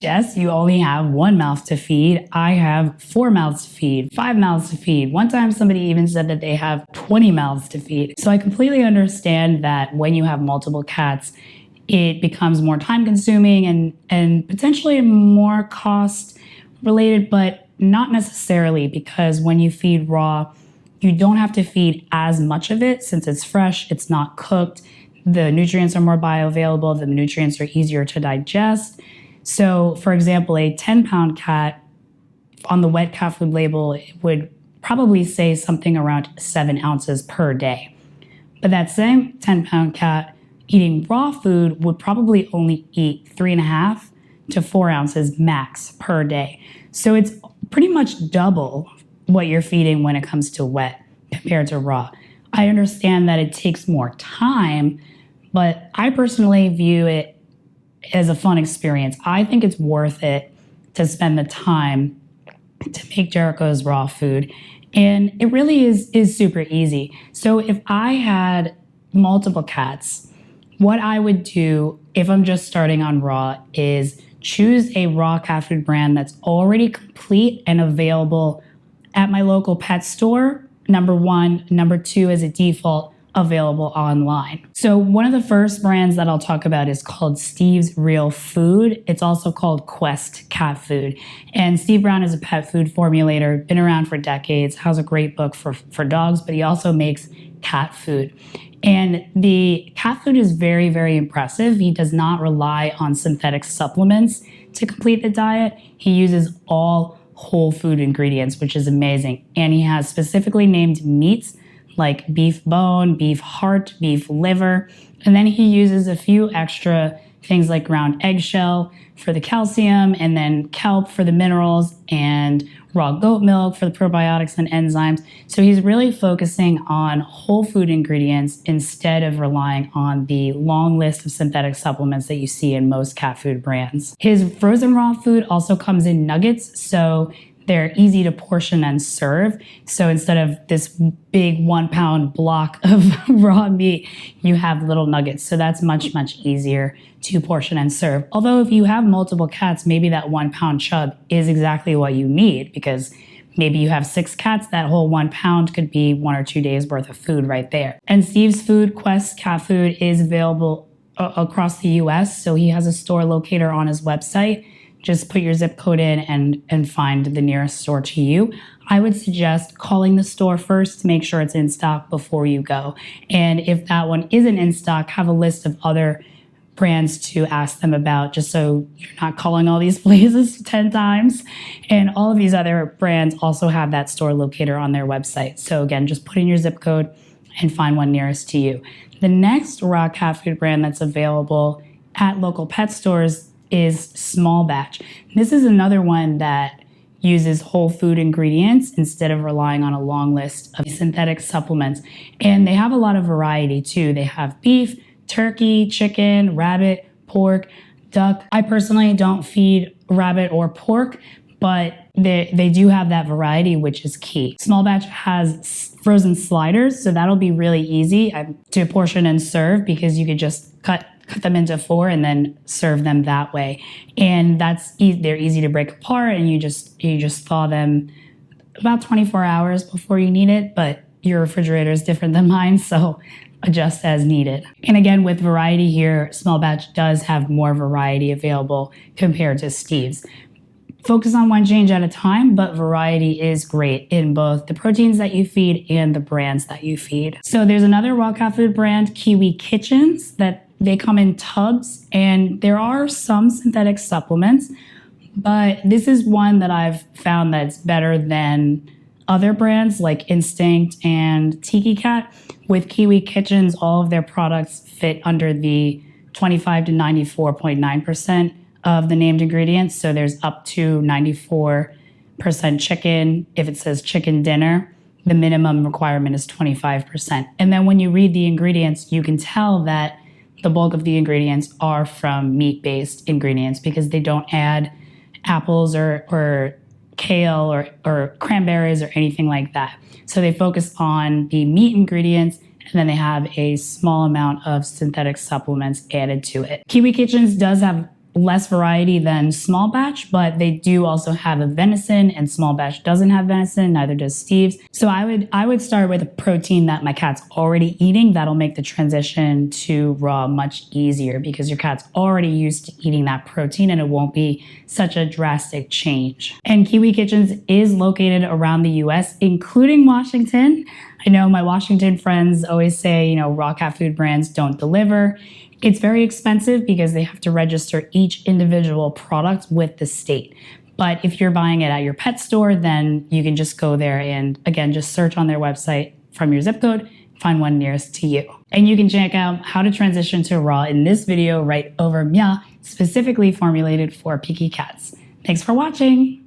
Jess, you only have one mouth to feed. I have 4 mouths to feed, 5 mouths to feed. One time somebody even said that they have 20 mouths to feed. So I completely understand that when you have multiple cats, it becomes more time consuming and potentially more cost related, but not necessarily, because when you feed raw, you don't have to feed as much of it since it's fresh, it's not cooked. The nutrients are more bioavailable, the nutrients are easier to digest. So, for example, a 10-pound cat, on the wet cat food label, it would probably say something around 7 ounces per day. But that same 10-pound cat eating raw food would probably only eat 3.5 to 4 ounces max per day. So it's pretty much double what you're feeding when it comes to wet compared to raw. I understand that it takes more time, but I personally view it as a fun experience. I think it's worth it to spend the time to make Jericho's raw food. And it really is super easy. So if I had multiple cats, what I would do if I'm just starting on raw is choose a raw cat food brand that's already complete and available at my local pet store, number one. Number two, as a default, available online. So one of the first brands that I'll talk about is called Steve's Real Food. It's also called Quest Cat Food. And Steve Brown is a pet food formulator, been around for decades, has a great book for dogs, but he also makes cat food. And the cat food is very, very impressive. He does not rely on synthetic supplements to complete the diet. He uses all whole food ingredients, which is amazing. And he has specifically named meats like beef bone, beef heart, beef liver. And then he uses a few extra things like ground eggshell for the calcium, and then kelp for the minerals, and raw goat milk for the probiotics and enzymes. So he's really focusing on whole food ingredients instead of relying on the long list of synthetic supplements that you see in most cat food brands. His frozen raw food also comes in nuggets, so they're easy to portion and serve. So instead of this big 1-pound block of raw meat, you have little nuggets. So that's much, much easier to portion and serve. Although if you have multiple cats, maybe that 1-pound chub is exactly what you need, because maybe you have 6 cats, that whole 1 pound could be 1 or 2 days worth of food right there. And Steve's Food, Quest Cat Food, is available across the US. So he has a store locator on his website. Just put your zip code in and find the nearest store to you. I would suggest calling the store first to make sure it's in stock before you go. And if that one isn't in stock, have a list of other brands to ask them about, just so you're not calling all these places 10 times. And all of these other brands also have that store locator on their website. So again, just put in your zip code and find one nearest to you. The next raw cat food brand that's available at local pet stores is Small Batch. This is another one that uses whole food ingredients instead of relying on a long list of synthetic supplements. And they have a lot of variety too. They have beef, turkey, chicken, rabbit, pork, duck. I personally don't feed rabbit or pork, but they do have that variety, which is key. Small Batch has frozen sliders, so that'll be really easy to portion and serve, because you could just cut them into 4 and then serve them that way. And they're easy to break apart, and you just thaw them about 24 hours before you need it, but your refrigerator is different than mine, so adjust as needed. And again, with variety here, Small Batch does have more variety available compared to Steve's. Focus on one change at a time, but variety is great in both the proteins that you feed and the brands that you feed. So there's another raw cat food brand, Kiwi Kitchens, that they come in tubs, and there are some synthetic supplements, but this is one that I've found that's better than other brands like Instinct and Tiki Cat. With Kiwi Kitchens, all of their products fit under the 25 to 94.9% of the named ingredients. So there's up to 94% chicken. If it says chicken dinner, the minimum requirement is 25%. And then when you read the ingredients, you can tell that the bulk of the ingredients are from meat-based ingredients, because they don't add apples or kale or cranberries or anything like that. So they focus on the meat ingredients, and then they have a small amount of synthetic supplements added to it. Kiwi Kitchens does have less variety than small batch, but they do also have a venison, and small batch doesn't have venison, neither does Steve's. So I would start with a protein that my cat's already eating. That'll make the transition to raw much easier because your cat's already used to eating that protein and it won't be such a drastic change. And Kiwi Kitchens is located around the US, including Washington. I know my Washington friends always say, you know, raw cat food brands don't deliver. It's very expensive because they have to register each individual product with the state. But if you're buying it at your pet store, then you can just go there and, again, just search on their website from your zip code, find one nearest to you. And you can check out how to transition to raw in this video right over Mia, specifically formulated for picky cats. Thanks for watching.